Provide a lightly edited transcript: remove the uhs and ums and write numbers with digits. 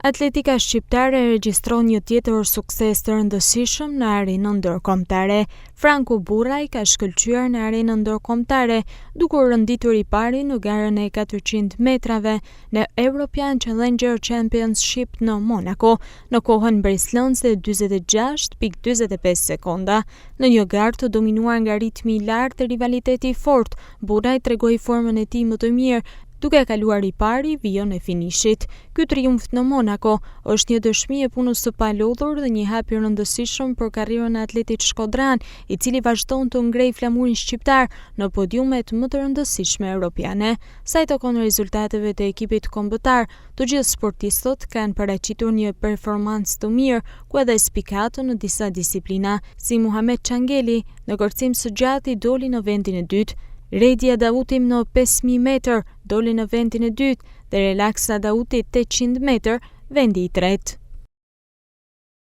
Atletika shqiptare regjistron një tjetër sukses të rëndësishëm në arenën ndërkombëtare. Franco Burraj ka shkëlqyer në arenën ndërkombëtare duke rënditur i pari në garën e 400 metrave në European Challenger Championship në Monaco, në kohën breslënse 46.45 sekonda. Në një garë të dominuar nga ritmi i lartë dhe rivaliteti i fortë, Burraj tregoi formën e tij më të mirë, duke kaluar i pari vijën e finishit. Ky triumf në Monaco është një dëshmi e punës së palodhur dhe një hap i rëndësishëm për karrierën e atletit shkodran, i cili vazhdon të ngrejë flamurin shqiptar në podiumet më të rëndësishme europiane. Sa i takon rezultateve të ekipit kombëtar, të gjithë sportistët kanë paraqitur një performancë të mirë, ku edhe spikatë në disa disiplina, si Muhamet Çangeli në kërcim së gjatë i doli në vendin e dytë, Redia Dautim në 5000 metër doli në vendin e dytë dhe Relaksa Dauti 800 metër vendi i tretë.